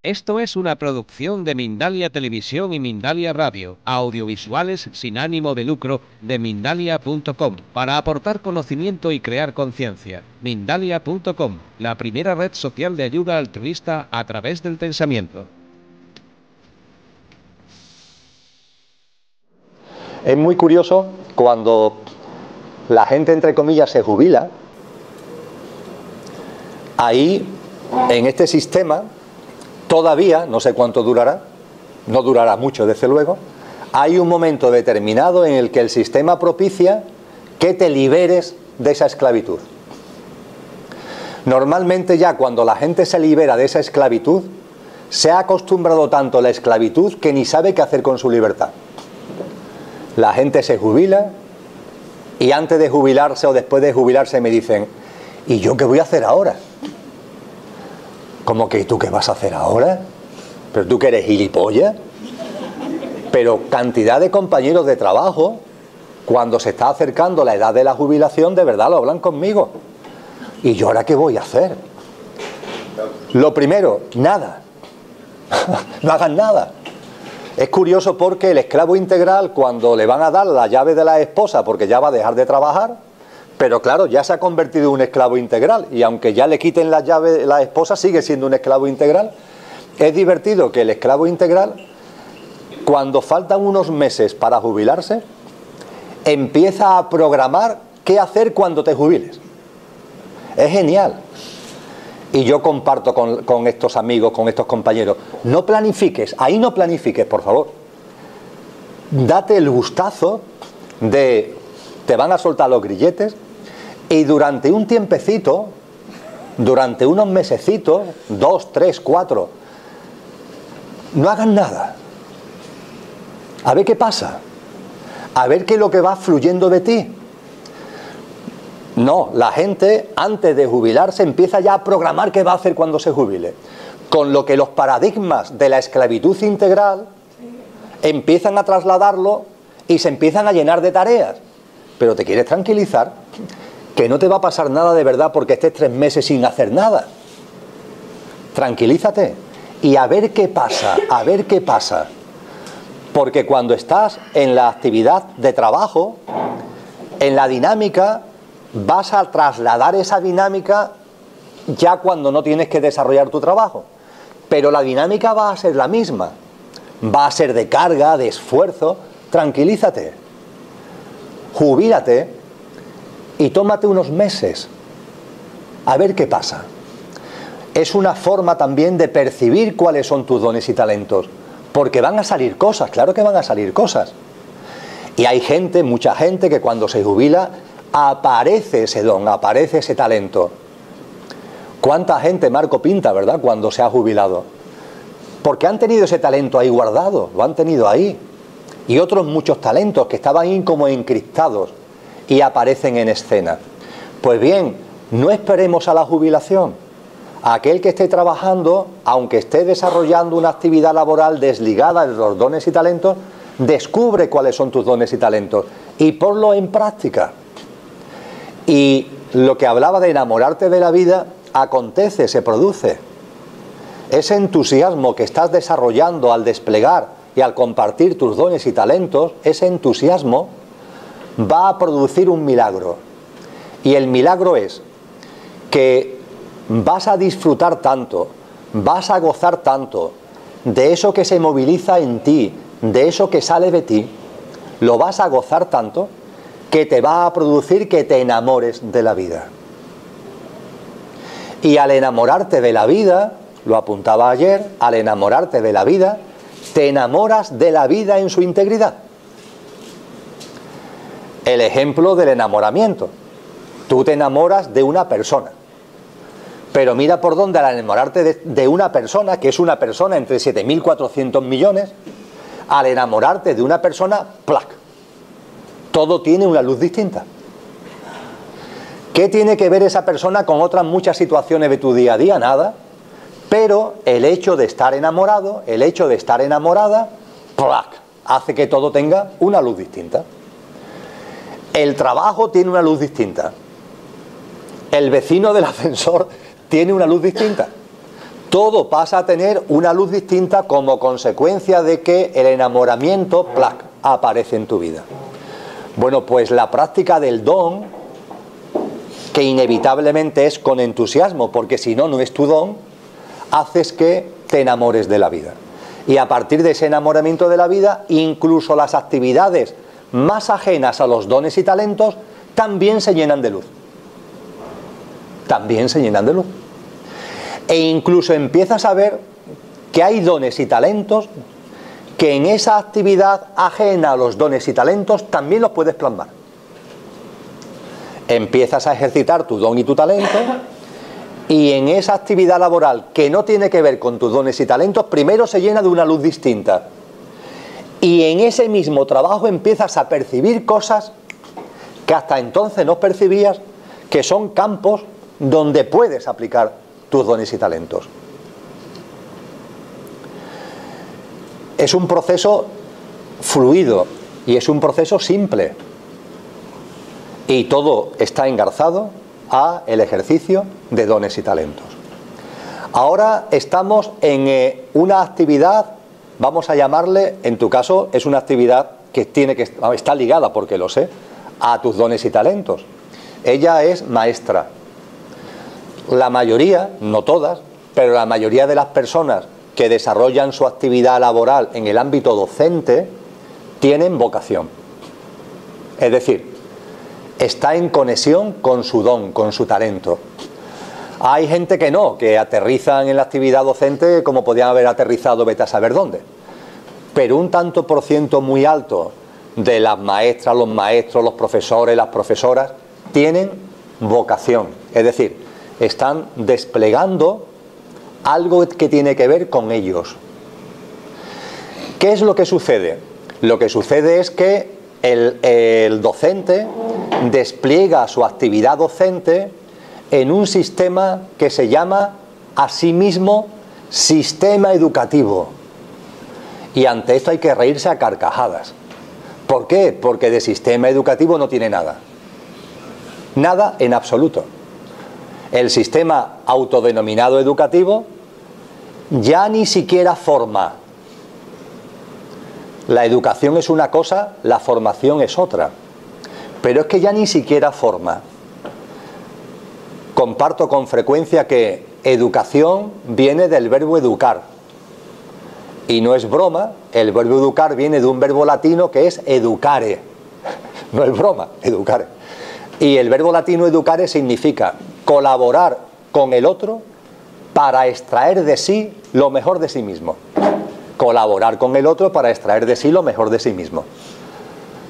Esto es una producción de Mindalia Televisión y Mindalia Radio, audiovisuales sin ánimo de lucro, de Mindalia.com, para aportar conocimiento y crear conciencia. Mindalia.com, la primera red social de ayuda altruista a través del pensamiento. Es muy curioso cuando la gente, entre comillas, se jubila. Ahí, en este sistema, todavía, no sé cuánto durará, no durará mucho desde luego, hay un momento determinado en el que el sistema propicia que te liberes de esa esclavitud. Normalmente ya cuando la gente se libera de esa esclavitud, se ha acostumbrado tanto a la esclavitud que ni sabe qué hacer con su libertad. La gente se jubila y antes de jubilarse o después de jubilarse me dicen: ¿y yo qué voy a hacer ahora? ¿Cómo que tú qué vas a hacer ahora? ¿Pero tú que eres gilipollas? Pero cantidad de compañeros de trabajo, cuando se está acercando la edad de la jubilación, de verdad lo hablan conmigo. ¿Y yo ahora qué voy a hacer? Lo primero, nada. No hagan nada. Es curioso porque el esclavo integral, cuando le van a dar la llave de la esposa porque ya va a dejar de trabajar, pero claro, ya se ha convertido en un esclavo integral, y aunque ya le quiten la llave de la esposa, sigue siendo un esclavo integral. Es divertido que el esclavo integral, cuando faltan unos meses para jubilarse, empieza a programar qué hacer cuando te jubiles. Es genial. Y yo comparto con estos amigos, con estos compañeros: no planifiques, ahí no planifiques, por favor. Date el gustazo de... te van a soltar los grilletes y durante un tiempecito, durante unos mesecitos, 2, 3, 4, no hagan nada. A ver qué pasa. A ver qué es lo que va fluyendo de ti. No, la gente antes de jubilarse empieza ya a programar qué va a hacer cuando se jubile. Con lo que los paradigmas de la esclavitud integral empiezan a trasladarlo y se empiezan a llenar de tareas. Pero te quieres tranquilizar que no te va a pasar nada de verdad porque estés 3 meses sin hacer nada. Tranquilízate y a ver qué pasa, a ver qué pasa. Porque cuando estás en la actividad de trabajo, en la dinámica, vas a trasladar esa dinámica ya cuando no tienes que desarrollar tu trabajo. Pero la dinámica va a ser la misma. Va a ser de carga, de esfuerzo. Tranquilízate. Jubílate y tómate unos meses a ver qué pasa. Es una forma también de percibir cuáles son tus dones y talentos, porque van a salir cosas, claro que van a salir cosas. Y hay gente, mucha gente, que cuando se jubila aparece ese don, aparece ese talento. ¿Cuánta gente Marco pinta, verdad?, cuando se ha jubilado? Porque han tenido ese talento ahí guardado, lo han tenido ahí. Y otros muchos talentos que estaban ahí como encriptados y aparecen en escena. Pues bien, no esperemos a la jubilación. Aquel que esté trabajando, aunque esté desarrollando una actividad laboral desligada de los dones y talentos, descubre cuáles son tus dones y talentos y ponlo en práctica. Y lo que hablaba de enamorarte de la vida, acontece, se produce. Ese entusiasmo que estás desarrollando al desplegar y al compartir tus dones y talentos, ese entusiasmo va a producir un milagro. Y el milagro es que vas a disfrutar tanto, vas a gozar tanto de eso que se moviliza en ti, de eso que sale de ti, lo vas a gozar tanto que te va a producir que te enamores de la vida. Y al enamorarte de la vida, lo apuntaba ayer, al enamorarte de la vida, te enamoras de la vida en su integridad. El ejemplo del enamoramiento. Tú te enamoras de una persona. Pero mira por dónde al enamorarte de una persona, que es una persona entre 7.400 millones, al enamorarte de una persona, ¡plac!, todo tiene una luz distinta. ¿Qué tiene que ver esa persona con otras muchas situaciones de tu día a día? Nada. Pero el hecho de estar enamorado, el hecho de estar enamorada, ¡plac!, hace que todo tenga una luz distinta. El trabajo tiene una luz distinta. El vecino del ascensor tiene una luz distinta. todo pasa a tener una luz distinta como consecuencia de que el enamoramiento, ¡plac!, aparece en tu vida. Bueno, pues la práctica del don, que inevitablemente es con entusiasmo, porque si no, no es tu don, haces que te enamores de la vida. Y a partir de ese enamoramiento de la vida, incluso las actividades más ajenas a los dones y talentos también se llenan de luz. También se llenan de luz. E incluso empiezas a ver que hay dones y talentos que en esa actividad ajena a los dones y talentos también los puedes plasmar. Empiezas a ejercitar tu don y tu talento, y en esa actividad laboral que no tiene que ver con tus dones y talentos, primero se llena de una luz distinta. Y en ese mismo trabajo empiezas a percibir cosas que hasta entonces no percibías, que son campos donde puedes aplicar tus dones y talentos. Es un proceso fluido y es un proceso simple. Y todo está engarzado a el ejercicio de dones y talentos. Ahora estamos en una actividad, vamos a llamarle, en tu caso es una actividad que está ligada, porque lo sé, a tus dones y talentos. Ella es maestra. La mayoría, no todas, pero la mayoría de las personas que desarrollan su actividad laboral en el ámbito docente tienen vocación. Es decir, está en conexión con su don, con su talento. Hay gente que no, que aterrizan en la actividad docente como podían haber aterrizado vete a saber dónde. Pero un tanto por ciento muy alto de las maestras, los maestros, los profesores, las profesoras, tienen vocación. Es decir, están desplegando algo que tiene que ver con ellos. ¿Qué es lo que sucede? Lo que sucede es que el docente despliega su actividad docente en un sistema que se llama a sí mismo sistema educativo. Y ante esto hay que reírse a carcajadas. ¿Por qué? Porque de sistema educativo no tiene nada. Nada en absoluto. El sistema autodenominado educativo ya ni siquiera forma. La educación es una cosa, la formación es otra. Pero es que ya ni siquiera forma. Comparto con frecuencia que educación viene del verbo educar. Y no es broma, el verbo educar viene de un verbo latino que es educare. No es broma, educare. Y el verbo latino educare significa colaborar con el otro para extraer de sí lo mejor de sí mismo. Colaborar con el otro para extraer de sí lo mejor de sí mismo.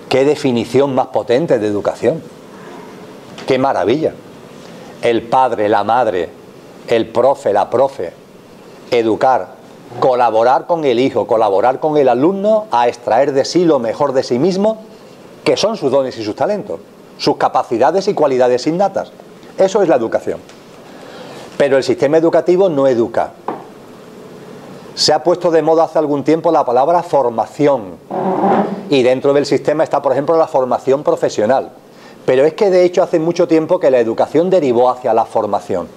¡Qué definición más potente de educación! ¡Qué maravilla! El padre, la madre, el profe, la profe, educar, colaborar con el hijo, colaborar con el alumno a extraer de sí lo mejor de sí mismo, que son sus dones y sus talentos, sus capacidades y cualidades innatas. Eso es la educación. Pero el sistema educativo no educa. Se ha puesto de moda hace algún tiempo la palabra formación. Y dentro del sistema está, por ejemplo, la formación profesional. Pero es que de hecho hace mucho tiempo que la educación derivó hacia la formación.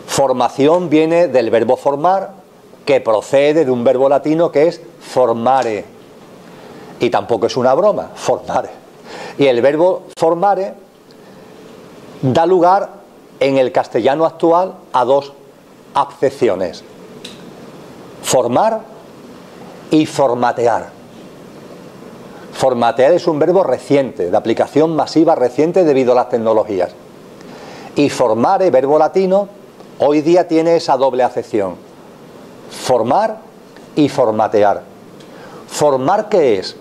Formación viene del verbo formar, que procede de un verbo latino que es formare. Y tampoco es una broma, formare. Y el verbo formare da lugar en el castellano actual a dos acepciones: formar y formatear. Formatear es un verbo reciente, de aplicación masiva reciente debido a las tecnologías. Y formare, verbo latino, hoy día tiene esa doble acepción: formar y formatear. ¿Formar qué es?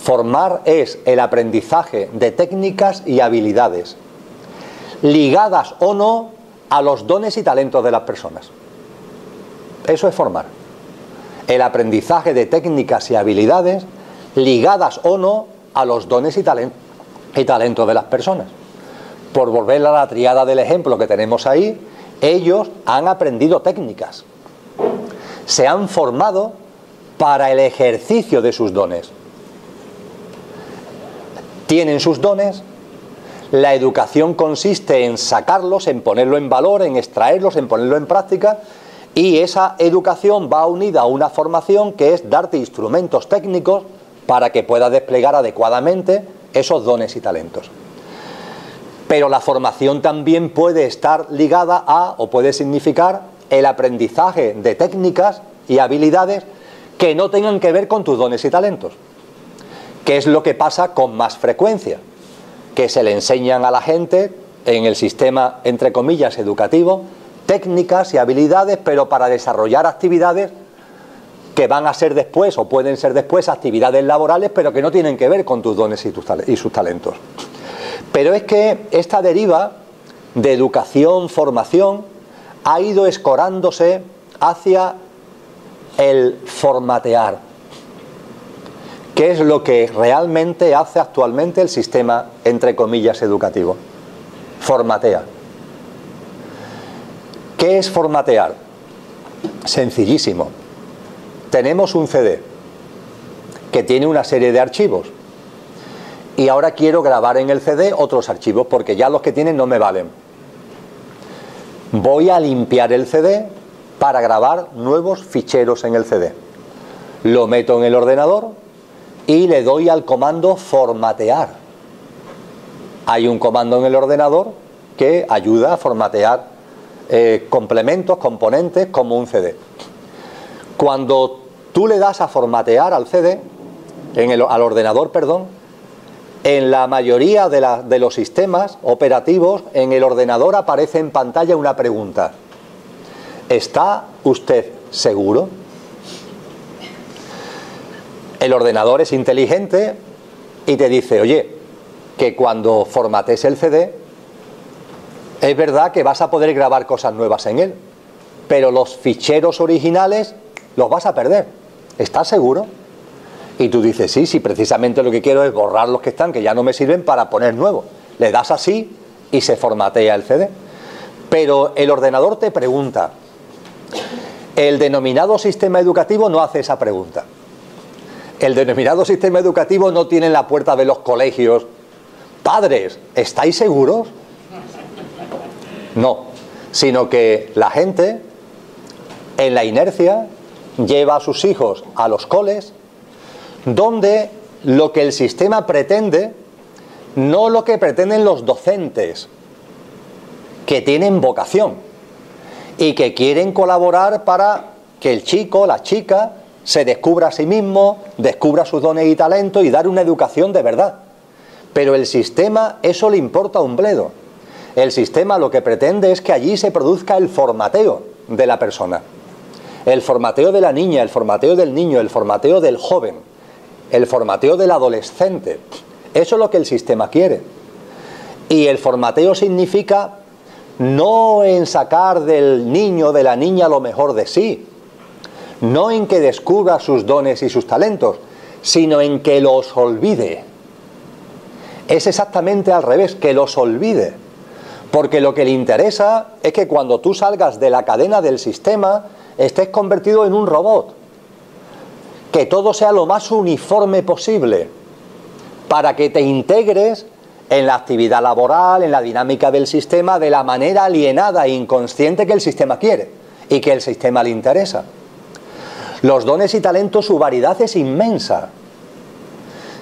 Formar es el aprendizaje de técnicas y habilidades, ligadas o no a los dones y talentos de las personas. Eso es formar. El aprendizaje de técnicas y habilidades ligadas o no a los dones y talentos de las personas. Por volver a la triada del ejemplo que tenemos ahí, ellos han aprendido técnicas, se han formado para el ejercicio de sus dones. Tienen sus dones, la educación consiste en sacarlos, en ponerlo en valor, en extraerlos, en ponerlo en práctica, Y esa educación va unida a una formación que es darte instrumentos técnicos para que puedas desplegar adecuadamente esos dones y talentos. Pero la formación también puede estar ligada a, o puede significar, el aprendizaje de técnicas y habilidades que no tengan que ver con tus dones y talentos, que es lo que pasa con más frecuencia, que se le enseñan a la gente en el sistema, entre comillas, educativo, técnicas y habilidades, pero para desarrollar actividades que van a ser después, o pueden ser después, actividades laborales, pero que no tienen que ver con tus dones y sus talentos. Pero es que esta deriva de educación, formación, ha ido escorándose hacia el formatear, que es lo que realmente hace actualmente el sistema, entre comillas, educativo. Formatea. ¿Qué es formatear? Sencillísimo. Tenemos un CD que tiene una serie de archivos y ahora quiero grabar en el CD otros archivos porque ya los que tienen no me valen. Voy a limpiar el CD para grabar nuevos ficheros en el CD. Lo meto en el ordenador y le doy al comando formatear. Hay un comando en el ordenador que ayuda a formatear complementos, componentes como un CD. Cuando tú le das a formatear al CD, al ordenador, perdón, en la mayoría de los sistemas operativos, en el ordenador aparece en pantalla una pregunta: ¿está usted seguro? El ordenador es inteligente y te dice: oye, que cuando formatees el CD, es verdad que vas a poder grabar cosas nuevas en él, pero los ficheros originales los vas a perder. ¿Estás seguro? Y tú dices: sí, sí, precisamente lo que quiero es borrar los que están, que ya no me sirven, para poner nuevos. Le das así y se formatea el CD. Pero el ordenador te pregunta. El denominado sistema educativo no hace esa pregunta. El denominado sistema educativo no tiene en la puerta de los colegios: padres, ¿estáis seguros? No, sino que la gente, en la inercia, lleva a sus hijos a los coles, donde lo que el sistema pretende, no lo que pretenden los docentes, que tienen vocación y que quieren colaborar para que el chico, la chica, se descubra a sí mismo, descubra sus dones y talentos y dar una educación de verdad. Pero el sistema, eso le importa un bledo. El sistema lo que pretende es que allí se produzca el formateo de la persona, el formateo de la niña, el formateo del niño, el formateo del joven, el formateo del adolescente. Eso es lo que el sistema quiere. Y el formateo significa no en sacar del niño, de la niña, lo mejor de sí, no en que descubra sus dones y sus talentos, sino en que los olvide. Es exactamente al revés, que los olvide. Porque lo que le interesa es que cuando tú salgas de la cadena del sistema estés convertido en un robot. Que todo sea lo más uniforme posible para que te integres en la actividad laboral, en la dinámica del sistema, de la manera alienada e inconsciente que el sistema quiere y que el sistema le interesa. Los dones y talentos, su variedad es inmensa.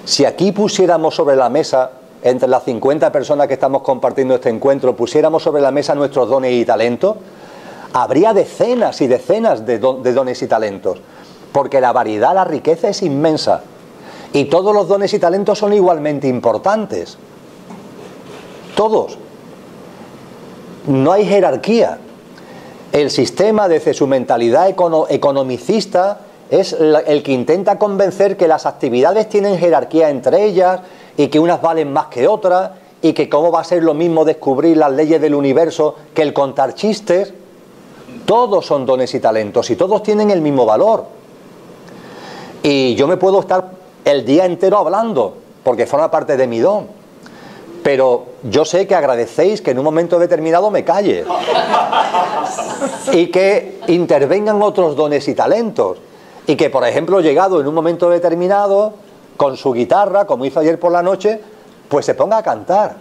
Si aquí pusiéramos sobre la mesa, entre las 50 personas que estamos compartiendo este encuentro, pusiéramos sobre la mesa nuestros dones y talentos, habría decenas y decenas de dones y talentos, porque la variedad, la riqueza es inmensa, y todos los dones y talentos son igualmente importantes. Todos. No hay jerarquía. El sistema, desde su mentalidad economicista, es el que intenta convencer que las actividades tienen jerarquía entre ellas y que unas valen más que otras y que cómo va a ser lo mismo descubrir las leyes del universo que el contar chistes. Todos son dones y talentos y todos tienen el mismo valor. Y yo me puedo estar el día entero hablando porque forma parte de mi don, pero yo sé que agradecéis que en un momento determinado me calle y que intervengan otros dones y talentos y que, por ejemplo, llegado en un momento determinado con su guitarra, como hizo ayer por la noche, pues se ponga a cantar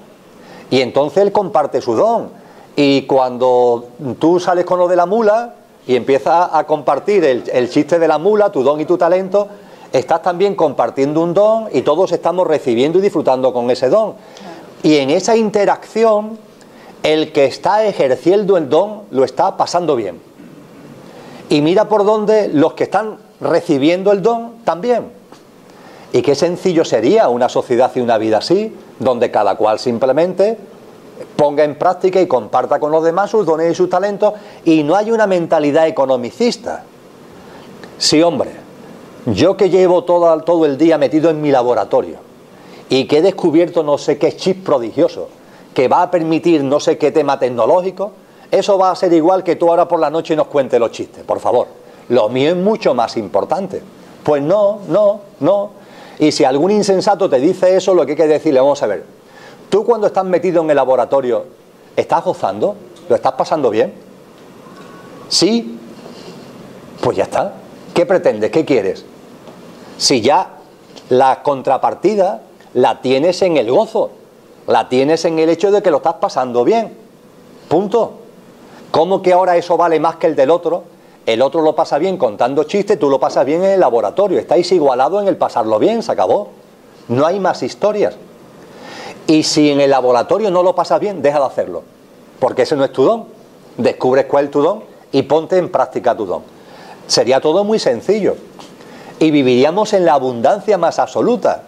y entonces él comparte su don. Y cuando tú sales con lo de la mula, y empiezas a compartir el chiste de la mula, tu don y tu talento, estás también compartiendo un don y todos estamos recibiendo y disfrutando con ese don. Y en esa interacción, el que está ejerciendo el don lo está pasando bien. Y mira por dónde los que están recibiendo el don también. Y qué sencillo sería una sociedad y una vida así, donde cada cual simplemente ponga en práctica y comparta con los demás sus dones y sus talentos, y no hay una mentalidad economicista. Sí, hombre, yo que llevo todo el día metido en mi laboratorio y que he descubierto no sé qué chip prodigioso que va a permitir no sé qué tema tecnológico, eso va a ser igual que tú ahora por la noche nos cuentes los chistes, por favor. Lo mío es mucho más importante. Pues no. Y si algún insensato te dice eso, lo que hay que decirle, vamos a ver, tú cuando estás metido en el laboratorio, ¿estás gozando? ¿Lo estás pasando bien? ¿Sí? Pues ya está. ¿Qué pretendes? ¿Qué quieres? Si ya la contrapartida la tienes en el gozo, la tienes en el hecho de que lo estás pasando bien. Punto. ¿Cómo que ahora eso vale más que el del otro? El otro lo pasa bien contando chistes, tú lo pasas bien en el laboratorio. Estáis igualados en el pasarlo bien, se acabó. No hay más historias. Y si en el laboratorio no lo pasas bien, deja de hacerlo. Porque ese no es tu don. Descubres cuál es tu don y ponte en práctica tu don. Sería todo muy sencillo. Y viviríamos en la abundancia más absoluta,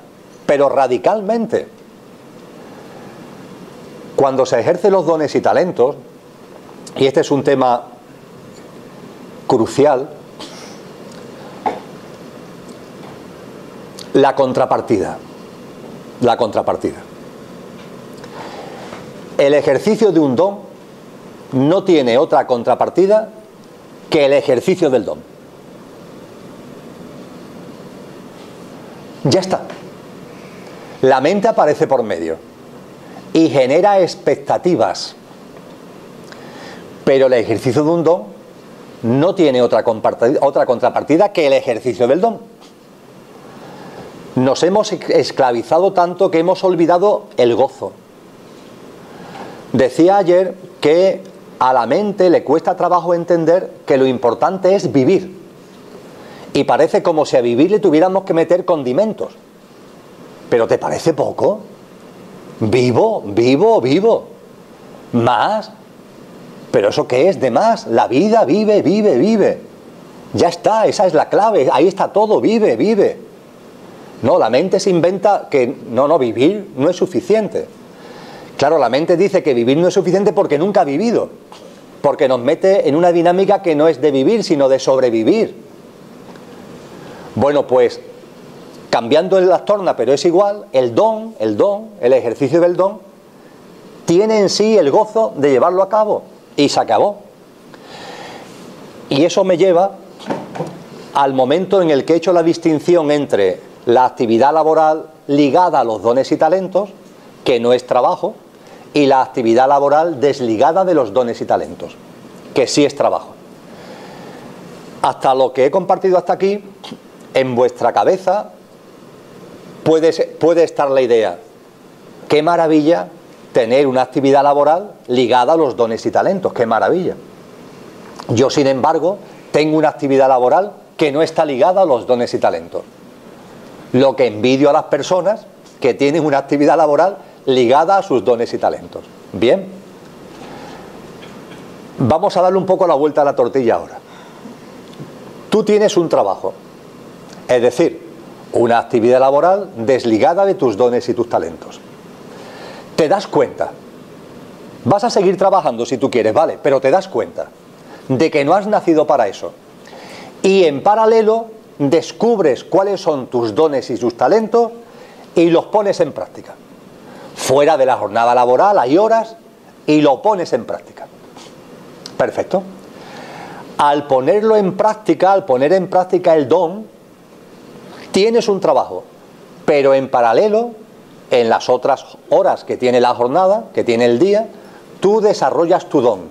pero radicalmente. Cuando se ejercen los dones y talentos, y este es un tema crucial, la contrapartida. La contrapartida. El ejercicio de un don no tiene otra contrapartida que el ejercicio del don. Ya está. La mente aparece por medio y genera expectativas, pero el ejercicio de un don no tiene otra contrapartida que el ejercicio del don. Nos hemos esclavizado tanto que hemos olvidado el gozo. Decía ayer que a la mente le cuesta trabajo entender que lo importante es vivir. Y parece como si a vivir le tuviéramos que meter condimentos. ¿Pero te parece poco? Vivo. ¿Más? ¿Pero eso qué es de más? La vida, vive. Ya está, esa es la clave, ahí está todo, vive. No, la mente se inventa que no, vivir no es suficiente. Claro, la mente dice que vivir no es suficiente porque nunca ha vivido. Porque nos mete en una dinámica que no es de vivir, sino de sobrevivir. Bueno, pues, cambiando las tornas, pero es igual, el ejercicio del don, tiene en sí el gozo de llevarlo a cabo. Y se acabó. Y eso me lleva al momento en el que he hecho la distinción entre la actividad laboral ligada a los dones y talentos, que no es trabajo, y la actividad laboral desligada de los dones y talentos, que sí es trabajo. Hasta lo que he compartido hasta aquí, en vuestra cabeza puede estar la idea: qué maravilla tener una actividad laboral ligada a los dones y talentos, qué maravilla. Yo, sin embargo, tengo una actividad laboral que no está ligada a los dones y talentos. Lo que envidio a las personas que tienen una actividad laboral ligada a sus dones y talentos. Bien, vamos a darle un poco la vuelta a la tortilla ahora. Tú tienes un trabajo, es decir, una actividad laboral desligada de tus dones y tus talentos. Te das cuenta, vas a seguir trabajando si tú quieres, vale, pero te das cuenta de que no has nacido para eso. Y en paralelo descubres cuáles son tus dones y tus talentos y los pones en práctica. Fuera de la jornada laboral hay horas y lo pones en práctica. Perfecto. Al ponerlo en práctica, al poner en práctica el don, tienes un trabajo, pero en paralelo, en las otras horas que tiene la jornada, que tiene el día, tú desarrollas tu don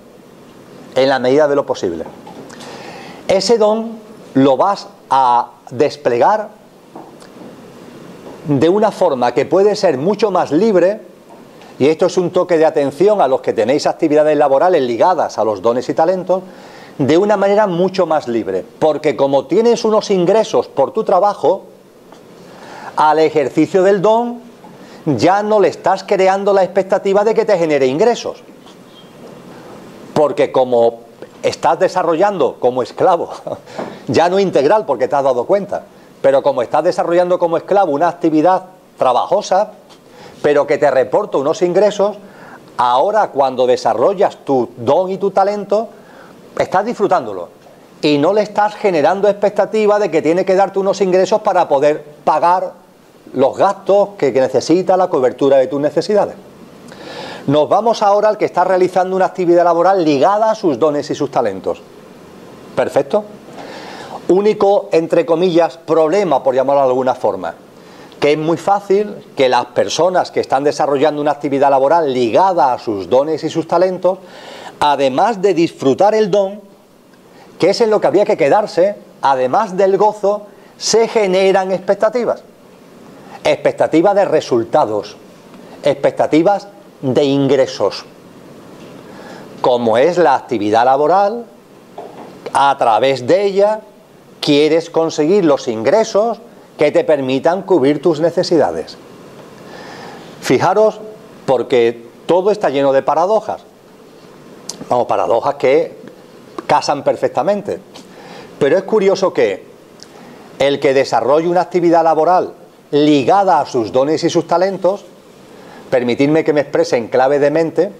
en la medida de lo posible. Ese don lo vas a desplegar de una forma que puede ser mucho más libre, y esto es un toque de atención a los que tenéis actividades laborales ligadas a los dones y talentos, de una manera mucho más libre, porque como tienes unos ingresos por tu trabajo, al ejercicio del don ya no le estás creando la expectativa de que te genere ingresos, porque como estás desarrollando como esclavo, ya no integral porque te has dado cuenta, pero como estás desarrollando como esclavo una actividad trabajosa, pero que te reporta unos ingresos, ahora cuando desarrollas tu don y tu talento, estás disfrutándolo y no le estás generando expectativa de que tiene que darte unos ingresos para poder pagar los gastos que necesita la cobertura de tus necesidades. Nos vamos ahora al que está realizando una actividad laboral ligada a sus dones y sus talentos. Perfecto. Único, entre comillas, problema, por llamarlo de alguna forma, que es muy fácil que las personas que están desarrollando una actividad laboral ligada a sus dones y sus talentos, además de disfrutar el don, que es en lo que habría que quedarse, además del gozo, se generan expectativas. Expectativas de resultados, expectativas de ingresos. Como es la actividad laboral, a través de ella quieres conseguir los ingresos que te permitan cubrir tus necesidades. Fijaros, porque todo está lleno de paradojas. Vamos, paradojas que casan perfectamente. Pero es curioso que el que desarrolle una actividad laboral ligada a sus dones y sus talentos, permitidme que me exprese en clave de mente,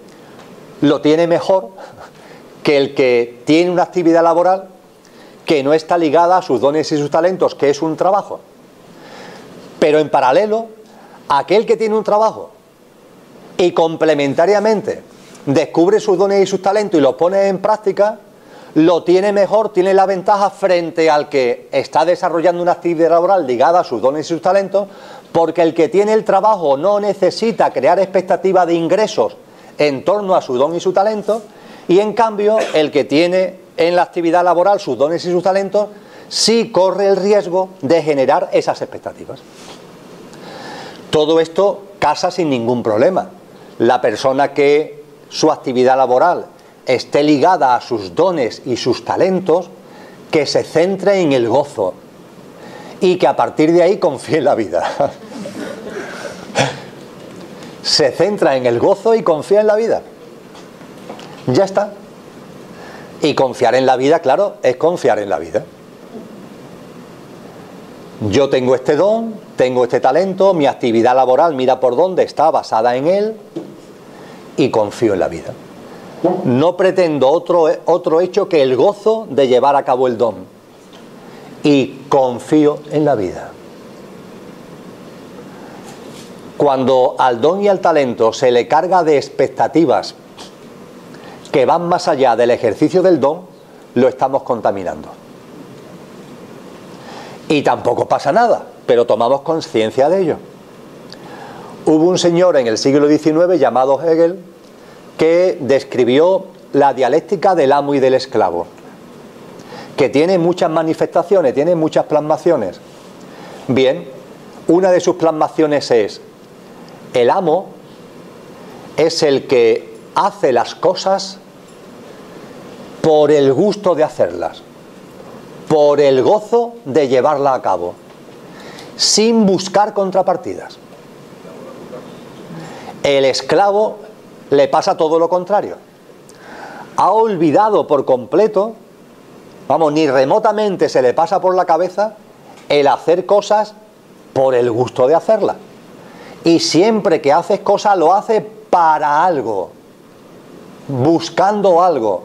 lo tiene mejor que el que tiene una actividad laboral que no está ligada a sus dones y sus talentos, que es un trabajo. Pero en paralelo, aquel que tiene un trabajo y complementariamente descubre sus dones y sus talentos y los pone en práctica, lo tiene mejor, tiene la ventaja frente al que está desarrollando una actividad laboral ligada a sus dones y sus talentos, porque el que tiene el trabajo no necesita crear expectativa de ingresos en torno a su don y su talento, y en cambio el que tiene en la actividad laboral sus dones y sus talentos sí corre el riesgo de generar esas expectativas. Todo esto casa sin ningún problema. La persona que su actividad laboral esté ligada a sus dones y sus talentos, que se centre en el gozo y que a partir de ahí confíe en la vida. Se centra en el gozo y confía en la vida. Ya está. Y confiar en la vida, claro, es confiar en la vida. Yo tengo este don, tengo este talento, mi actividad laboral, mira por dónde está basada en él, y confío en la vida. No pretendo otro hecho que el gozo de llevar a cabo el don. Y confío en la vida. Cuando al don y al talento se le carga de expectativas que van más allá del ejercicio del don, lo estamos contaminando. Y tampoco pasa nada, pero tomamos conciencia de ello. Hubo un señor en el siglo XIX llamado Hegel que describió la dialéctica del amo y del esclavo, que tiene muchas manifestaciones, tiene muchas plasmaciones. Bien, una de sus plasmaciones es: el amo es el que hace las cosas por el gusto de hacerlas, por el gozo de llevarla a cabo, sin buscar contrapartidas. El esclavo le pasa todo lo contrario. Ha olvidado por completo, vamos, ni remotamente se le pasa por la cabeza el hacer cosas por el gusto de hacerlas. Y siempre que haces cosas lo hace para algo, buscando algo,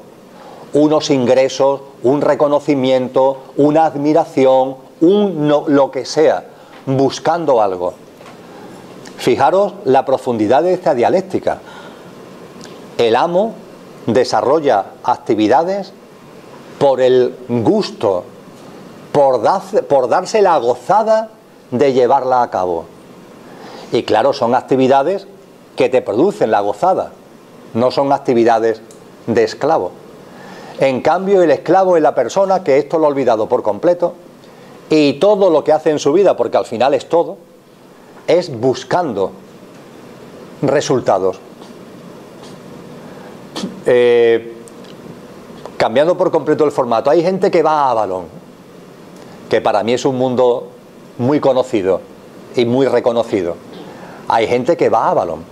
unos ingresos, un reconocimiento, una admiración, lo que sea, buscando algo. Fijaros la profundidad de esta dialéctica. El amo desarrolla actividades por el gusto, por darse la gozada de llevarla a cabo. Y claro, son actividades que te producen la gozada, no son actividades de esclavo. En cambio, el esclavo es la persona que esto lo ha olvidado por completo, y todo lo que hace en su vida, porque al final es todo, es buscando resultados. Cambiando por completo el formato, hay gente que va a Avalon, que para mí es un mundo muy conocido y muy reconocido. Hay gente que va a Avalon.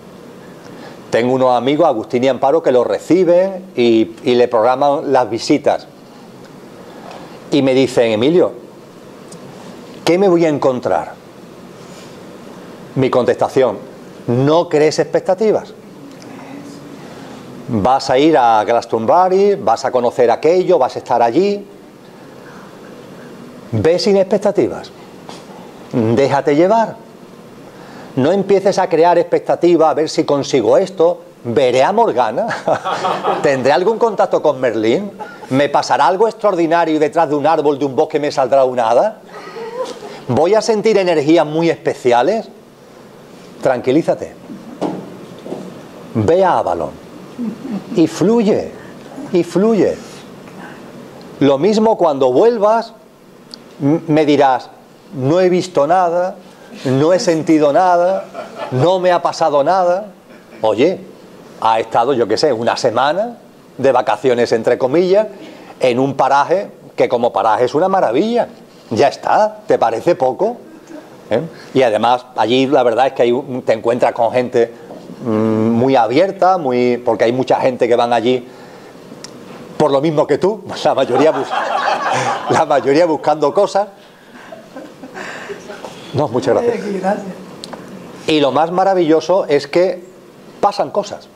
Tengo unos amigos, Agustín y Amparo, que lo reciben y le programan las visitas. Y me dicen, Emilio, ¿qué me voy a encontrar? Mi contestación, no crees expectativas. Vas a ir a Glastonbury, vas a conocer aquello, vas a estar allí. Ve sin expectativas. Déjate llevar. No empieces a crear expectativas, a ver si consigo esto. Veré a Morgana. ¿Tendré algún contacto con Merlín? ¿Me pasará algo extraordinario y detrás de un árbol de un bosque me saldrá un hada? ¿Voy a sentir energías muy especiales? Tranquilízate. Ve a Avalon. Y fluye, y fluye. Lo mismo cuando vuelvas, me dirás, no he visto nada, no he sentido nada, no me ha pasado nada. Oye, ha estado, yo qué sé, una semana de vacaciones, entre comillas, en un paraje que como paraje es una maravilla. Ya está, ¿te parece poco? Y además, allí la verdad es que te encuentras con gente muy abierta, porque hay mucha gente que van allí por lo mismo que tú, la mayoría buscando cosas. No, muchas gracias. Y lo más maravilloso es que pasan cosas,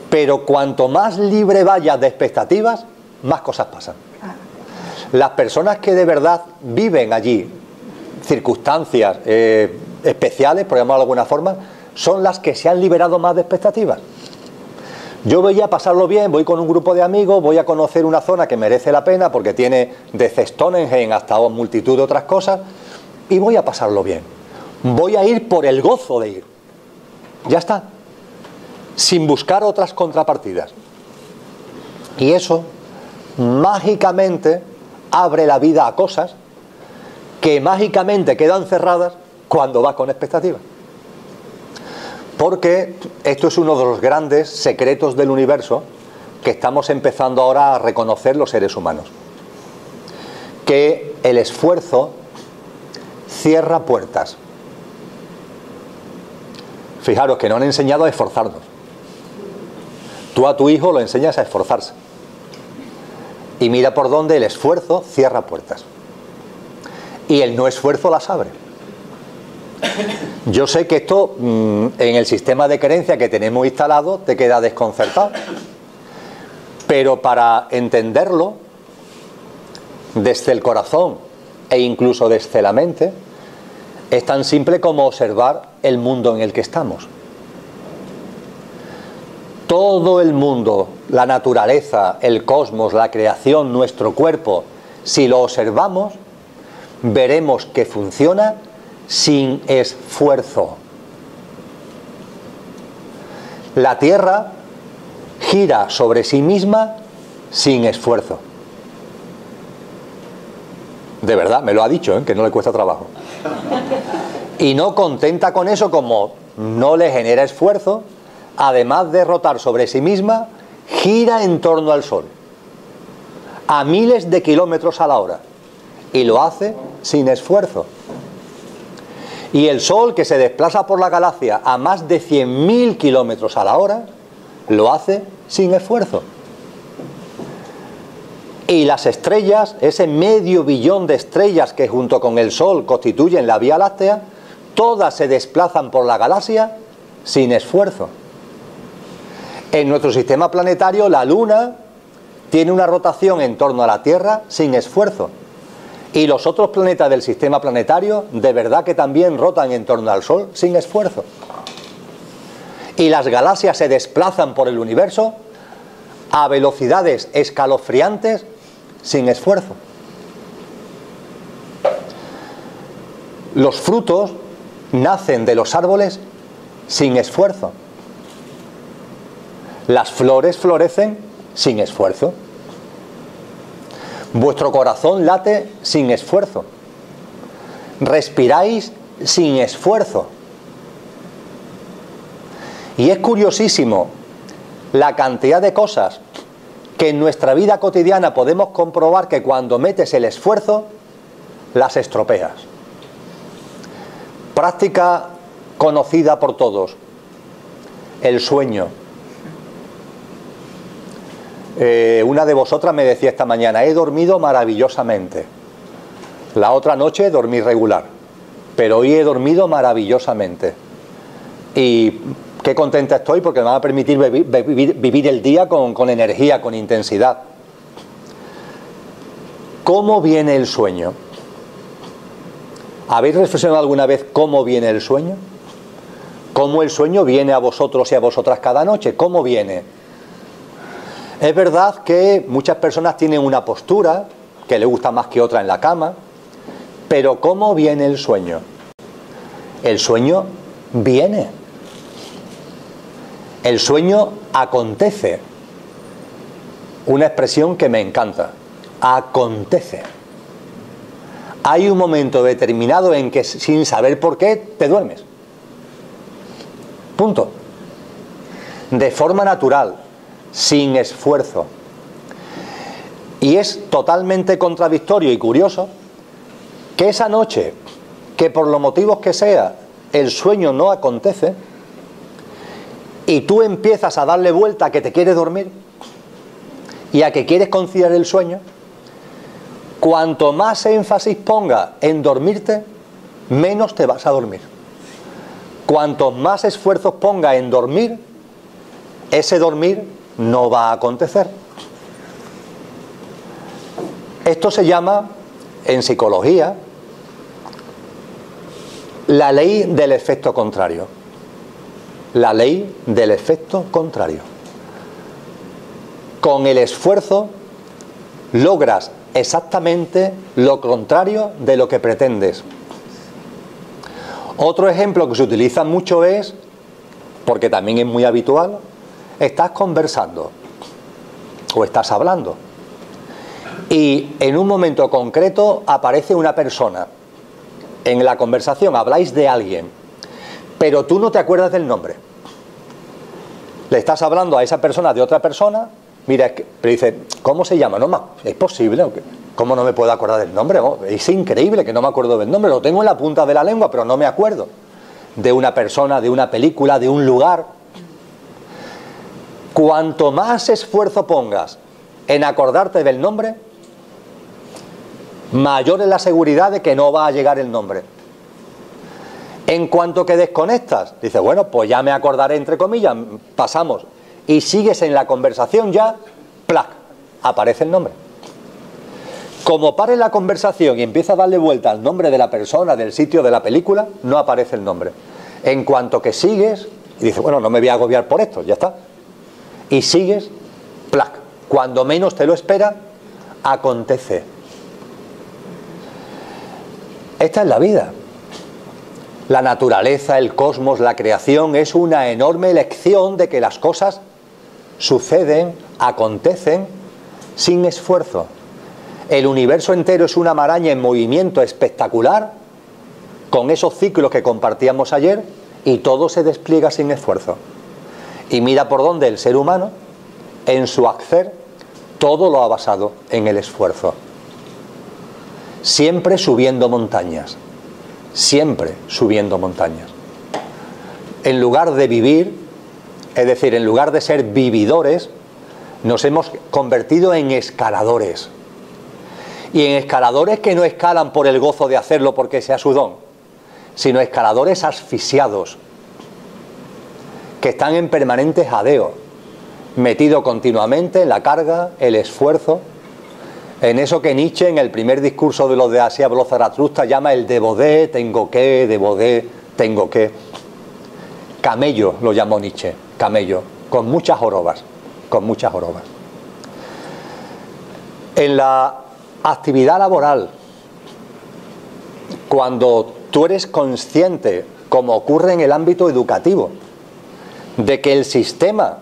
pero cuanto más libre vayas de expectativas, más cosas pasan. Las personas que de verdad viven allí circunstancias especiales, por llamarlo de alguna forma, son las que se han liberado más de expectativas. Yo voy a pasarlo bien, voy con un grupo de amigos, voy a conocer una zona que merece la pena porque tiene desde Stonehenge hasta multitud de otras cosas, y voy a pasarlo bien. Voy a ir por el gozo de ir. Ya está. Sin buscar otras contrapartidas. Y eso mágicamente abre la vida a cosas que mágicamente quedan cerradas cuando vas con expectativas. Porque esto es uno de los grandes secretos del universo que estamos empezando ahora a reconocer los seres humanos. Que el esfuerzo cierra puertas. Fijaros que no han enseñado a esforzarnos. Tú a tu hijo lo enseñas a esforzarse. Y mira por dónde el esfuerzo cierra puertas. Y el no esfuerzo las abre. Yo sé que esto en el sistema de creencia que tenemos instalado te queda desconcertado, pero para entenderlo desde el corazón e incluso desde la mente es tan simple como observar el mundo en el que estamos. Todo el mundo, la naturaleza, el cosmos, la creación, nuestro cuerpo, si lo observamos, veremos que funciona sin esfuerzo. La Tierra gira sobre sí misma sin esfuerzo. De verdad, me lo ha dicho, que no le cuesta trabajo. Y no contenta con eso, como no le genera esfuerzo, además de rotar sobre sí misma, gira en torno al Sol a miles de kilómetros a la hora. Y lo hace sin esfuerzo. Y el Sol, que se desplaza por la galaxia a más de 100.000 kilómetros a la hora, lo hace sin esfuerzo. Y las estrellas, ese medio billón de estrellas que junto con el Sol constituyen la Vía Láctea, todas se desplazan por la galaxia sin esfuerzo. En nuestro sistema planetario, la Luna tiene una rotación en torno a la Tierra sin esfuerzo. Y los otros planetas del sistema planetario, de verdad que también rotan en torno al Sol sin esfuerzo. Y las galaxias se desplazan por el universo a velocidades escalofriantes sin esfuerzo. Los frutos nacen de los árboles sin esfuerzo. Las flores florecen sin esfuerzo. Vuestro corazón late sin esfuerzo. Respiráis sin esfuerzo. Y es curiosísimo la cantidad de cosas que en nuestra vida cotidiana podemos comprobar que cuando metes el esfuerzo, las estropeas. Práctica conocida por todos, el sueño. Una de vosotras me decía esta mañana, he dormido maravillosamente. La otra noche dormí regular, pero hoy he dormido maravillosamente. Y qué contenta estoy porque me va a permitir vivir el día con energía, con intensidad. ¿Cómo viene el sueño? ¿Habéis reflexionado alguna vez cómo viene el sueño? ¿Cómo el sueño viene a vosotros y a vosotras cada noche? ¿Cómo viene? Es verdad que muchas personas tienen una postura que les gusta más que otra en la cama, pero ¿cómo viene el sueño? El sueño viene. El sueño acontece. Una expresión que me encanta. Acontece. Hay un momento determinado en que sin saber por qué te duermes. Punto. De forma natural, sin esfuerzo. Y es totalmente contradictorio y curioso que esa noche, que por los motivos que sea, el sueño no acontece, y tú empiezas a darle vuelta a que te quieres dormir y a que quieres conciliar el sueño, cuanto más énfasis ponga en dormirte, menos te vas a dormir. Cuanto más esfuerzos ponga en dormir, ese dormir no va a acontecer. Esto se llama, en psicología, la ley del efecto contrario. La ley del efecto contrario. Con el esfuerzo logras exactamente lo contrario de lo que pretendes. Otro ejemplo que se utiliza mucho es, porque también es muy habitual, estás conversando o estás hablando y en un momento concreto aparece una persona. En la conversación habláis de alguien, pero tú no te acuerdas del nombre. Le estás hablando a esa persona de otra persona, mira, pero dice, ¿cómo se llama? No, es posible, ¿cómo no me puedo acordar del nombre? Es increíble que no me acuerdo del nombre, lo tengo en la punta de la lengua, pero no me acuerdo. De una persona, de una película, de un lugar. Cuanto más esfuerzo pongas en acordarte del nombre, mayor es la seguridad de que no va a llegar el nombre. En cuanto que desconectas, dices, bueno, pues ya me acordaré, entre comillas, pasamos, y sigues en la conversación ya, ¡plac!, aparece el nombre. Como pares la conversación y empiezas a darle vuelta al nombre de la persona, del sitio, de la película, no aparece el nombre. En cuanto que sigues, y dices, bueno, no me voy a agobiar por esto, ya está. Y sigues, ¡plac!, cuando menos te lo espera, acontece. Esta es la vida. La naturaleza, el cosmos, la creación es una enorme lección de que las cosas suceden, acontecen sin esfuerzo. El universo entero es una maraña en movimiento espectacular, con esos ciclos que compartíamos ayer, y todo se despliega sin esfuerzo. Y mira por dónde el ser humano, en su hacer, todo lo ha basado en el esfuerzo. Siempre subiendo montañas. Siempre subiendo montañas. En lugar de vivir, es decir, en lugar de ser vividores, nos hemos convertido en escaladores. Y en escaladores que no escalan por el gozo de hacerlo porque sea su don, sino escaladores asfixiados, que están en permanente jadeo, metido continuamente en la carga, el esfuerzo, en eso que Nietzsche, en el primer discurso de los de Asia habló Zaratustra, llama el debo de, tengo que, tengo que. Camello lo llamó Nietzsche, camello, con muchas jorobas, con muchas jorobas. En la actividad laboral, cuando tú eres consciente, como ocurre en el ámbito educativo, de que el sistema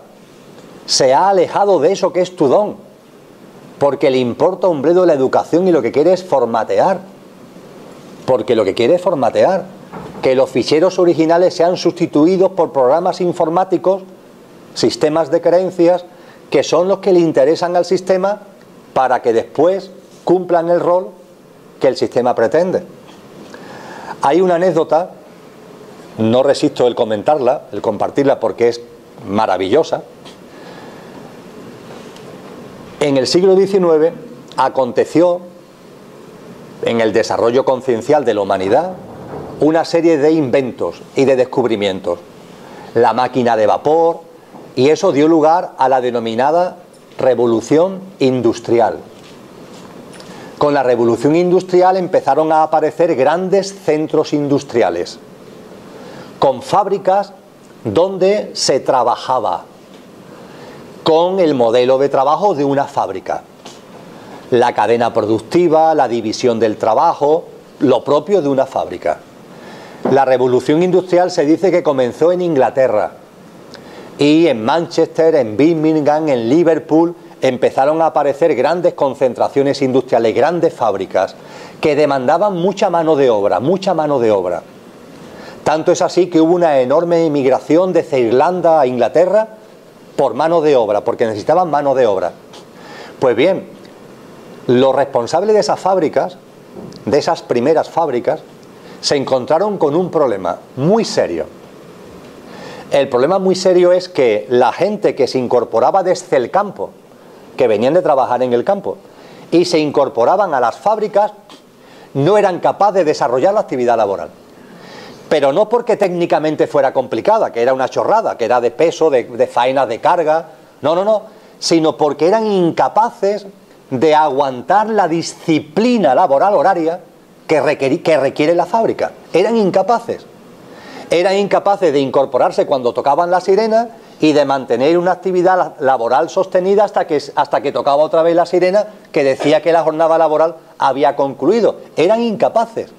se ha alejado de eso que es tu don, porque le importa un bledo la educación y lo que quiere es formatear, porque lo que quiere es formatear, que los ficheros originales sean sustituidos por programas informáticos, sistemas de creencias que son los que le interesan al sistema para que después cumplan el rol que el sistema pretende. Hay una anécdota, no resisto el comentarla, el compartirla porque es maravillosa. En el siglo XIX aconteció, en el desarrollo conciencial de la humanidad, una serie de inventos y de descubrimientos. La máquina de vapor, y eso dio lugar a la denominada Revolución Industrial. Con la Revolución Industrial empezaron a aparecer grandes centros industriales, con fábricas donde se trabajaba, con el modelo de trabajo de una fábrica. La cadena productiva, la división del trabajo, lo propio de una fábrica. La Revolución Industrial se dice que comenzó en Inglaterra, y en Manchester, en Birmingham, en Liverpool empezaron a aparecer grandes concentraciones industriales, grandes fábricas que demandaban mucha mano de obra, mucha mano de obra. Tanto es así que hubo una enorme inmigración desde Irlanda a Inglaterra por mano de obra, porque necesitaban mano de obra. Pues bien, los responsables de esas fábricas, de esas primeras fábricas, se encontraron con un problema muy serio. El problema muy serio es que la gente que se incorporaba desde el campo, que venían de trabajar en el campo, y se incorporaban a las fábricas, no eran capaces de desarrollar la actividad laboral. Pero no porque técnicamente fuera complicada, que era una chorrada, que era de peso, de faenas de carga, no, sino porque eran incapaces de aguantar la disciplina laboral horaria que requiere la fábrica. Eran incapaces de incorporarse cuando tocaban la sirena y de mantener una actividad laboral sostenida hasta que tocaba otra vez la sirena que decía que la jornada laboral había concluido. Eran incapaces,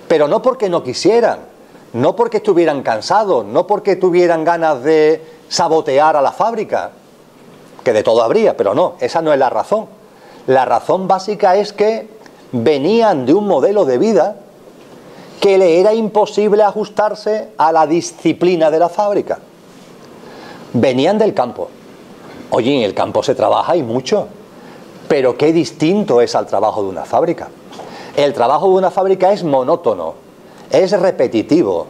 pero no porque no quisieran, no porque estuvieran cansados, no porque tuvieran ganas de sabotear a la fábrica, que de todo habría, pero no, esa no es la razón. La razón básica es que venían de un modelo de vida que le era imposible ajustarse a la disciplina de la fábrica. Venían del campo. Oye, en el campo se trabaja y mucho, pero qué distinto es al trabajo de una fábrica. El trabajo de una fábrica es monótono, es repetitivo,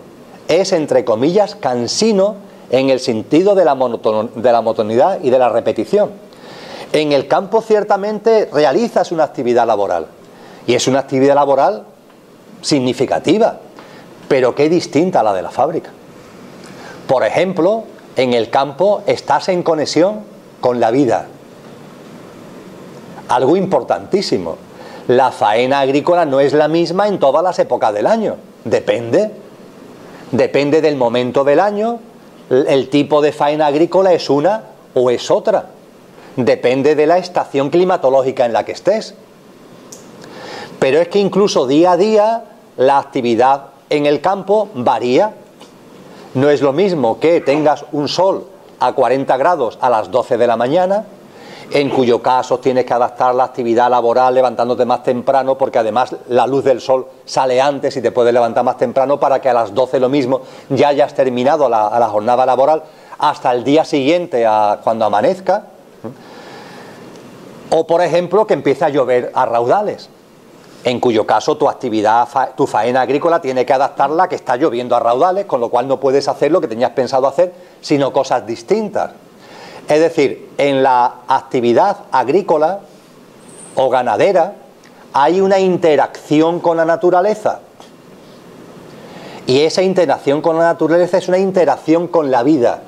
es, entre comillas, cansino en el sentido de la monotonidad y de la repetición. En el campo ciertamente realizas una actividad laboral, y es una actividad laboral significativa, pero qué distinta a la de la fábrica. Por ejemplo, en el campo estás en conexión con la vida. Algo importantísimo. La faena agrícola no es la misma en todas las épocas del año. Depende del momento del año. El tipo de faena agrícola es una o es otra. Depende de la estación climatológica en la que estés. Pero es que incluso día a día la actividad en el campo varía. No es lo mismo que tengas un sol a 40 grados a las 12 de la mañana, en cuyo caso tienes que adaptar la actividad laboral levantándote más temprano, porque además la luz del sol sale antes y te puedes levantar más temprano para que a las 12 lo mismo ya hayas terminado la jornada laboral hasta el día siguiente cuando amanezca. O por ejemplo que empiece a llover a raudales, en cuyo caso tu actividad, tu faena agrícola tiene que adaptarla a que está lloviendo a raudales, con lo cual no puedes hacer lo que tenías pensado hacer, sino cosas distintas. Es decir, en la actividad agrícola o ganadera hay una interacción con la naturaleza. Y esa interacción con la naturaleza es una interacción con la vida.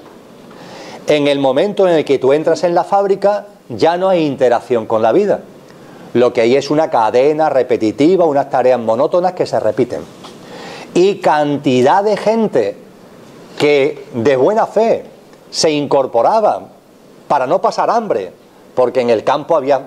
En el momento en el que tú entras en la fábrica, ya no hay interacción con la vida. Lo que hay es una cadena repetitiva, unas tareas monótonas que se repiten. Y cantidad de gente que de buena fe se incorporaban para no pasar hambre, porque en el campo había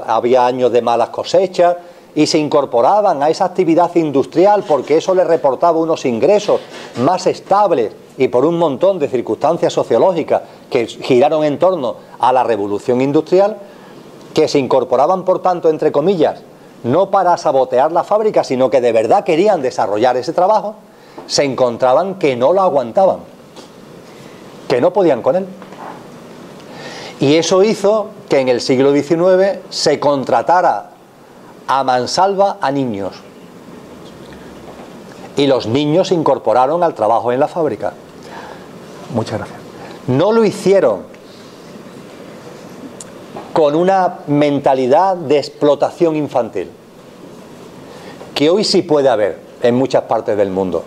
había años de malas cosechas, y se incorporaban a esa actividad industrial porque eso les reportaba unos ingresos más estables, y por un montón de circunstancias sociológicas que giraron en torno a la revolución industrial, que se incorporaban, por tanto, entre comillas, no para sabotear la fábrica, sino que de verdad querían desarrollar ese trabajo, se encontraban que no lo aguantaban, que no podían con él. Y eso hizo que en el siglo XIX se contratara a mansalva a niños. Y los niños se incorporaron al trabajo en la fábrica. Muchas gracias. No lo hicieron con una mentalidad de explotación infantil, que hoy sí puede haber en muchas partes del mundo.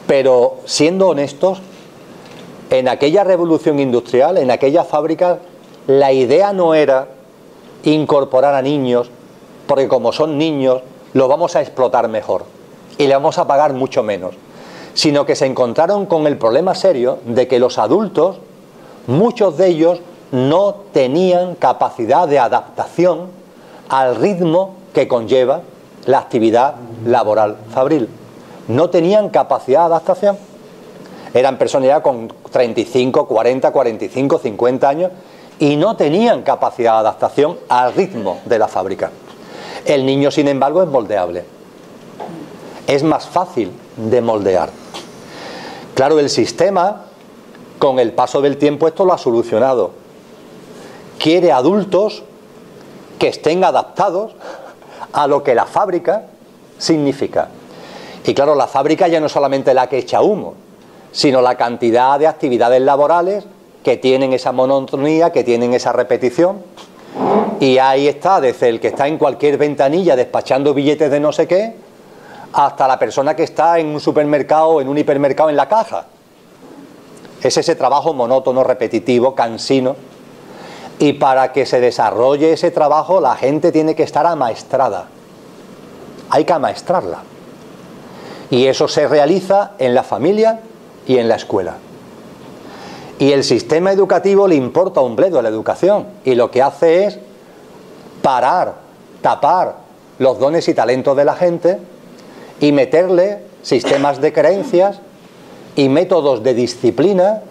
Pero siendo honestos, en aquella revolución industrial, en aquellas fábricas, la idea no era incorporar a niños, porque como son niños, los vamos a explotar mejor y le vamos a pagar mucho menos, sino que se encontraron con el problema serio de que los adultos, muchos de ellos, no tenían capacidad de adaptación al ritmo que conlleva la actividad laboral fabril. No tenían capacidad de adaptación. Eran personas ya con 35, 40, 45, 50 años y no tenían capacidad de adaptación al ritmo de la fábrica. El niño, sin embargo, es moldeable. Es más fácil de moldear. Claro, el sistema, con el paso del tiempo, esto lo ha solucionado. Quiere adultos que estén adaptados a lo que la fábrica significa. Y claro, la fábrica ya no es solamente la que echa humo, sino la cantidad de actividades laborales que tienen esa monotonía, que tienen esa repetición. Y ahí está, desde el que está en cualquier ventanilla despachando billetes de no sé qué, hasta la persona que está en un supermercado, en un hipermercado, en la caja. Es ese trabajo monótono, repetitivo, cansino. Y para que se desarrolle ese trabajo, la gente tiene que estar amaestrada. Hay que amaestrarla. Y eso se realiza en la familia y en la escuela. Y el sistema educativo le importa un bledo a la educación. Y lo que hace es parar, tapar los dones y talentos de la gente y meterle sistemas de creencias y métodos de disciplina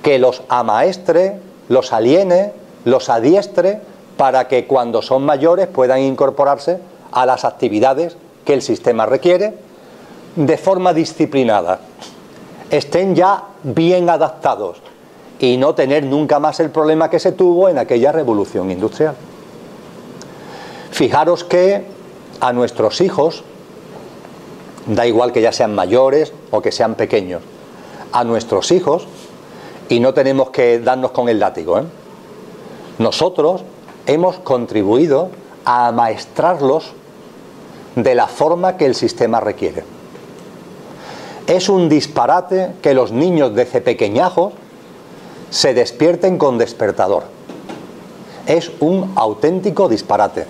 que los amaestre, los aliene, los adiestre para que cuando son mayores puedan incorporarse a las actividades que el sistema requiere de forma disciplinada, estén ya bien adaptados y no tener nunca más el problema que se tuvo en aquella revolución industrial. Fijaros que a nuestros hijos, da igual que ya sean mayores o que sean pequeños, a nuestros hijos, y no tenemos que darnos con el látigo, nosotros hemos contribuido a amaestrarlos de la forma que el sistema requiere. Es un disparate que los niños desde pequeñajos se despierten con despertador. Es un auténtico disparate.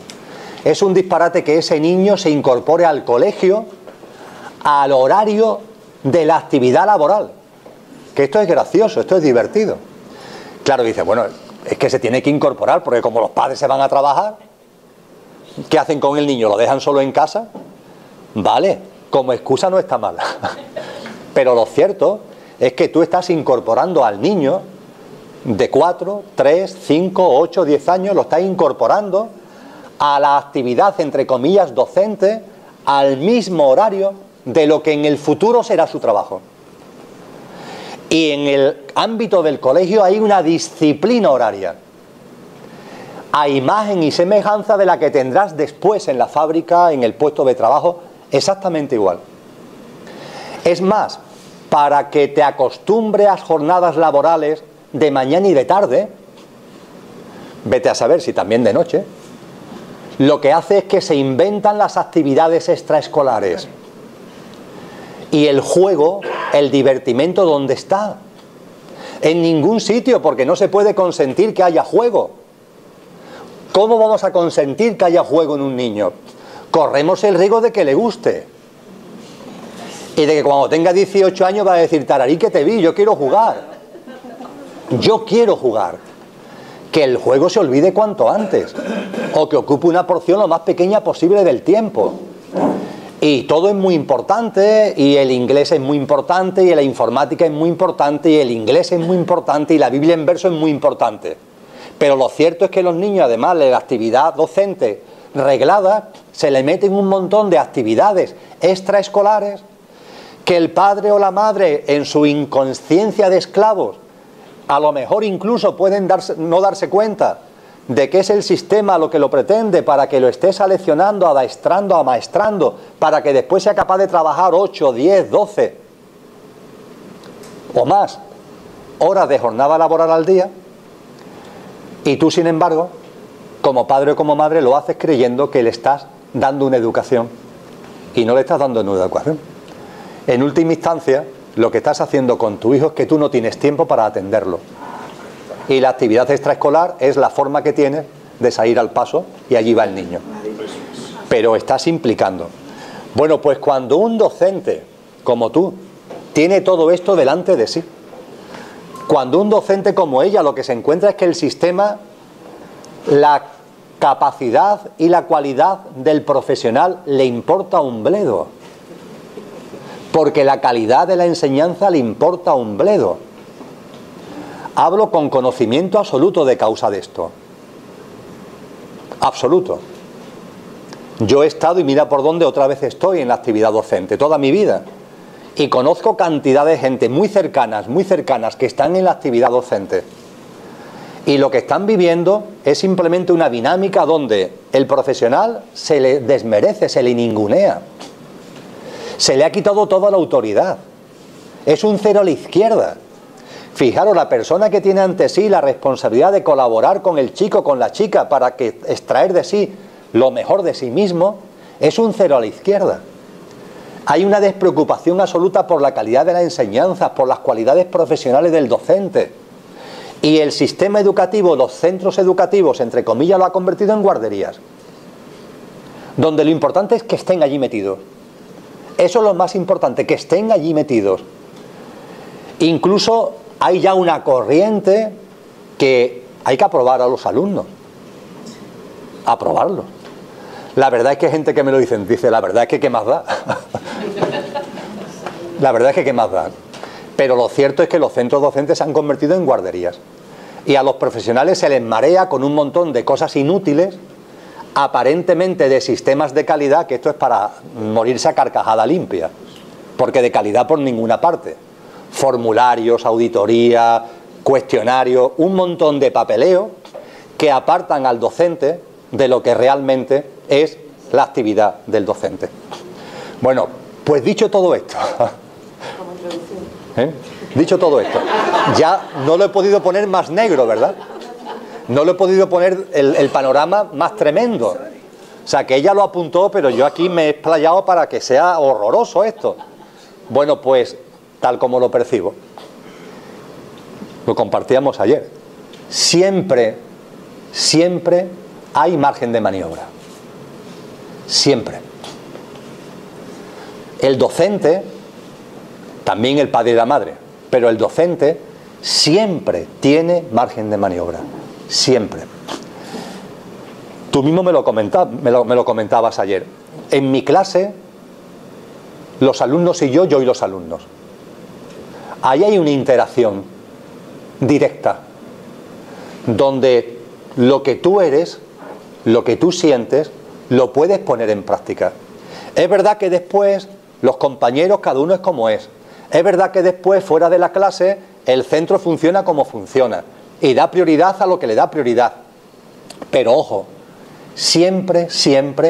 Es un disparate que ese niño se incorpore al colegio al horario de la actividad laboral. Que esto es gracioso, esto es divertido. Claro, dice, bueno, es que se tiene que incorporar porque como los padres se van a trabajar, ¿qué hacen con el niño? ¿Lo dejan solo en casa? Vale, como excusa no está mal. Pero lo cierto es que tú estás incorporando al niño de 4, 3, 5, 8, 10 años, lo estás incorporando a la actividad, entre comillas, docente, al mismo horario de lo que en el futuro será su trabajo. Y en el ámbito del colegio hay una disciplina horaria, a imagen y semejanza de la que tendrás después en la fábrica, en el puesto de trabajo, exactamente igual. Es más, para que te acostumbres a jornadas laborales de mañana y de tarde, vete a saber si también de noche, lo que hace es que se inventan las actividades extraescolares. Y el juego, el divertimento, ¿dónde está? En ningún sitio, porque no se puede consentir que haya juego. ¿Cómo vamos a consentir que haya juego en un niño? Corremos el riesgo de que le guste. Y de que cuando tenga 18 años va a decir, tararí que te vi, yo quiero jugar. Yo quiero jugar. Que el juego se olvide cuanto antes. O que ocupe una porción lo más pequeña posible del tiempo. Y todo es muy importante, y el inglés es muy importante, y la informática es muy importante, y el inglés es muy importante, y la Biblia en verso es muy importante. Pero lo cierto es que los niños, además de la actividad docente reglada, se le meten un montón de actividades extraescolares que el padre o la madre, en su inconsciencia de esclavos, A lo mejor incluso pueden no darse cuenta de que es el sistema lo que lo pretende para que lo esté seleccionando, adestrando, amaestrando, para que después sea capaz de trabajar 8, 10, 12 o más horas de jornada laboral al día, y tú, sin embargo, como padre o como madre, lo haces creyendo que le estás dando una educación, y no le estás dando una educación. En última instancia, lo que estás haciendo con tu hijo es que tú no tienes tiempo para atenderlo, y la actividad extraescolar es la forma que tienes de salir al paso, y allí va el niño, pero estás implicando. Bueno, pues cuando un docente como tú tiene todo esto delante de sí, cuando un docente como ella lo que se encuentra es que el sistema, la capacidad y la cualidad del profesional le importa un bledo, porque la calidad de la enseñanza le importa un bledo. Hablo con conocimiento absoluto de causa de esto. Absoluto. Yo he estado, y mira por dónde otra vez estoy en la actividad docente, toda mi vida. Y conozco cantidad de gente muy cercanas que están en la actividad docente. Y lo que están viviendo es simplemente una dinámica donde el profesional se le desmerece, se le ningunea. Se le ha quitado toda la autoridad. Es un cero a la izquierda. Fijaros, la persona que tiene ante sí la responsabilidad de colaborar con el chico, con la chica, para que extraer de sí lo mejor de sí mismo, es un cero a la izquierda. Hay una despreocupación absoluta por la calidad de las enseñanzas, por las cualidades profesionales del docente. Y el sistema educativo, los centros educativos, entre comillas, lo ha convertido en guarderías, donde lo importante es que estén allí metidos. Eso es lo más importante, que estén allí metidos. Incluso hay ya una corriente que hay que aprobar a los alumnos. Aprobarlos. La verdad es que hay gente que me lo dice, la verdad es que ¿qué más da? La verdad es que ¿qué más da? Pero lo cierto es que los centros docentes se han convertido en guarderías. Y a los profesionales se les marea con un montón de cosas inútiles, aparentemente de sistemas de calidad, que esto es para morirse a carcajada limpia, porque de calidad por ninguna parte. Formularios, auditoría, cuestionarios, un montón de papeleo que apartan al docente de lo que realmente es la actividad del docente. Bueno, pues dicho todo esto, dicho todo esto, ya no lo he podido poner más negro, ¿verdad? No lo he podido poner el panorama más tremendo. O sea, que ella lo apuntó, pero yo aquí me he explayado para que sea horroroso esto. Bueno, pues, tal como lo percibo, lo compartíamos ayer, siempre hay margen de maniobra. Siempre. El docente, también el padre y la madre, pero el docente siempre tiene margen de maniobra. Siempre. Tú mismo me lo comentabas ayer. En mi clase, los alumnos y yo y los alumnos. Ahí hay una interacción directa, donde lo que tú eres, lo que tú sientes, lo puedes poner en práctica. Es verdad que después los compañeros, cada uno es como es. Es verdad que después, fuera de la clase, el centro funciona como funciona y da prioridad a lo que le da prioridad. Pero ojo, siempre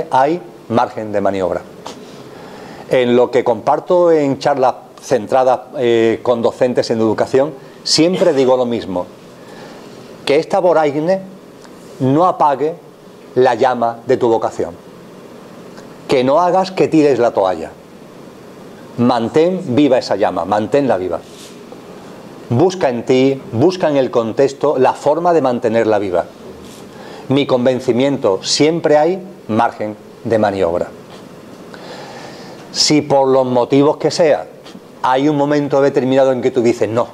hay margen de maniobra. En lo que comparto en charlas centradas con docentes en educación, siempre digo lo mismo: que esta vorágine no apague la llama de tu vocación, que no hagas que tires la toalla. Mantén viva esa llama, manténla viva. Busca en ti, busca en el contexto la forma de mantenerla viva. Mi convencimiento: siempre hay margen de maniobra. Si por los motivos que sea hay un momento determinado en que tú dices no,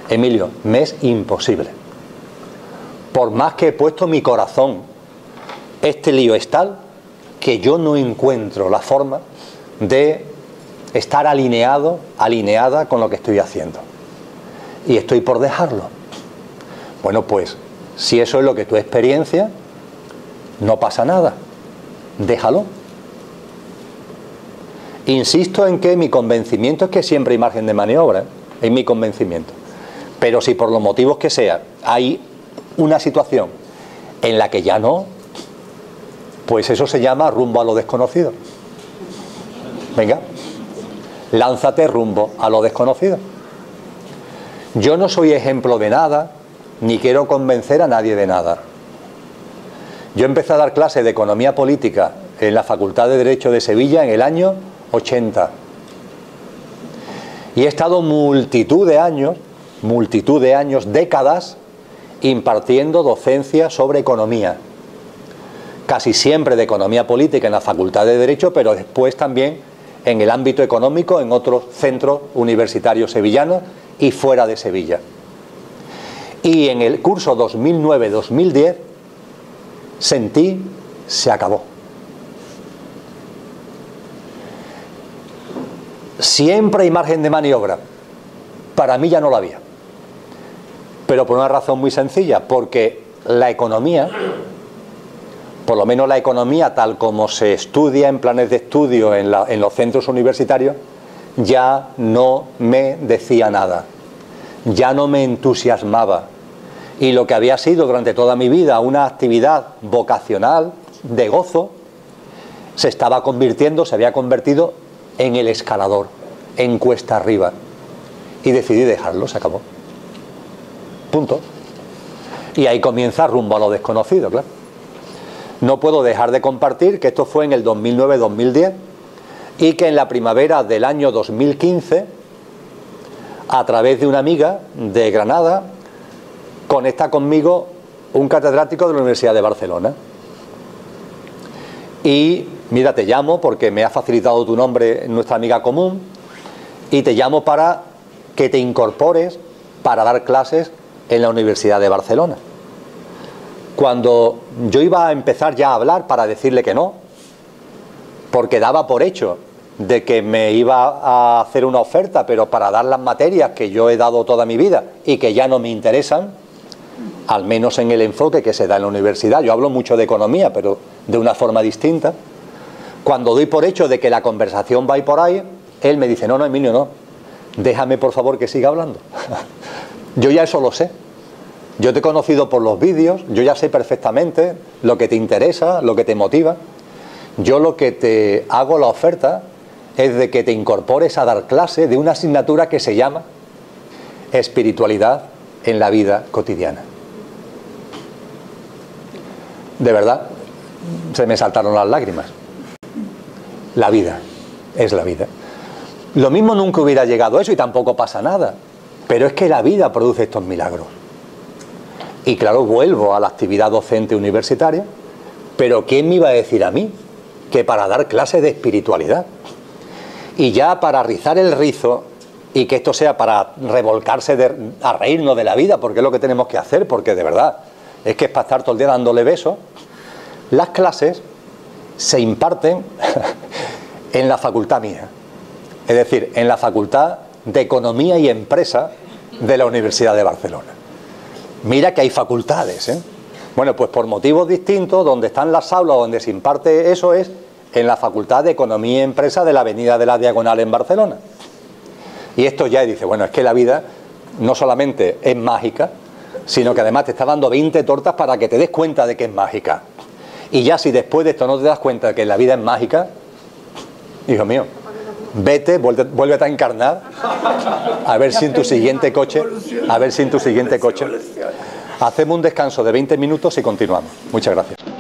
Emilio, me es imposible, por más que he puesto mi corazón, este lío es tal que yo no encuentro la forma de estar alineada con lo que estoy haciendo, y estoy por dejarlo. Bueno, pues si eso es lo que tu experiencia, no pasa nada, déjalo. Insisto en que mi convencimiento es que siempre hay margen de maniobra, en mi convencimiento. Pero si por los motivos que sea hay una situación en la que ya no, pues eso se llama rumbo a lo desconocido. Venga, lánzate rumbo a lo desconocido. Yo no soy ejemplo de nada, ni quiero convencer a nadie de nada. Yo empecé a dar clases de economía política en la Facultad de Derecho de Sevilla en el año 80. Y he estado multitud de años, décadas, impartiendo docencia sobre economía. Casi siempre de economía política en la Facultad de Derecho, pero después también en el ámbito económico en otros centros universitarios sevillanos y fuera de Sevilla. Y en el curso 2009-2010 sentí, se acabó. Siempre hay margen de maniobra. Para mí ya no lo había. Pero por una razón muy sencilla, porque la economía, por lo menos la economía tal como se estudia en planes de estudio en los centros universitarios, ya no me decía nada, ya no me entusiasmaba. Y lo que había sido durante toda mi vida una actividad vocacional, de gozo, se había convertido en el escalador, en cuesta arriba. Y decidí dejarlo, se acabó. Punto. Y ahí comienza rumbo a lo desconocido, claro. No puedo dejar de compartir que esto fue en el 2009-2010 y que en la primavera del año 2015, a través de una amiga de Granada, conecta conmigo un catedrático de la Universidad de Barcelona. Y mira, te llamo porque me ha facilitado tu nombre nuestra amiga común y te llamo para que te incorpores para dar clases en la Universidad de Barcelona. Cuando yo iba a empezar ya a hablar para decirle que no, porque daba por hecho de que me iba a hacer una oferta, pero para dar las materias que yo he dado toda mi vida y que ya no me interesan, al menos en el enfoque que se da en la universidad. Yo hablo mucho de economía, pero de una forma distinta. Cuando doy por hecho de que la conversación va a ir por ahí, él me dice, no, no, Emilio, no, déjame por favor que siga hablando. Yo ya eso lo sé. Yo te he conocido por los vídeos, yo ya sé perfectamente lo que te interesa, lo que te motiva. Yo lo que te hago la oferta es de que te incorpores a dar clase de una asignatura que se llama espiritualidad en la vida cotidiana. De verdad, se me saltaron las lágrimas. La vida, es la vida. Lo mismo nunca hubiera llegado a eso y tampoco pasa nada. Pero es que la vida produce estos milagros. Y claro, vuelvo a la actividad docente universitaria, pero ¿quién me iba a decir a mí que para dar clases de espiritualidad? Y ya para rizar el rizo, y que esto sea para revolcarse a reírnos de la vida, porque es lo que tenemos que hacer, porque de verdad, es que es para estar todo el día dándole besos. Las clases se imparten en la facultad mía, es decir, en la Facultad de Economía y Empresa de la Universidad de Barcelona. Mira que hay facultades, ¿eh? Bueno, pues por motivos distintos, donde están las aulas donde se imparte eso es en la Facultad de Economía y Empresa de la Avenida de la Diagonal en Barcelona. Y esto ya dice, bueno, es que la vida no solamente es mágica, sino que además te está dando 20 tortas para que te des cuenta de que es mágica. Y ya si después de esto no te das cuenta de que la vida es mágica, hijo mío, vete, vuélvete a encarnar, a ver si en tu siguiente coche, hacemos un descanso de 20 minutos y continuamos. Muchas gracias.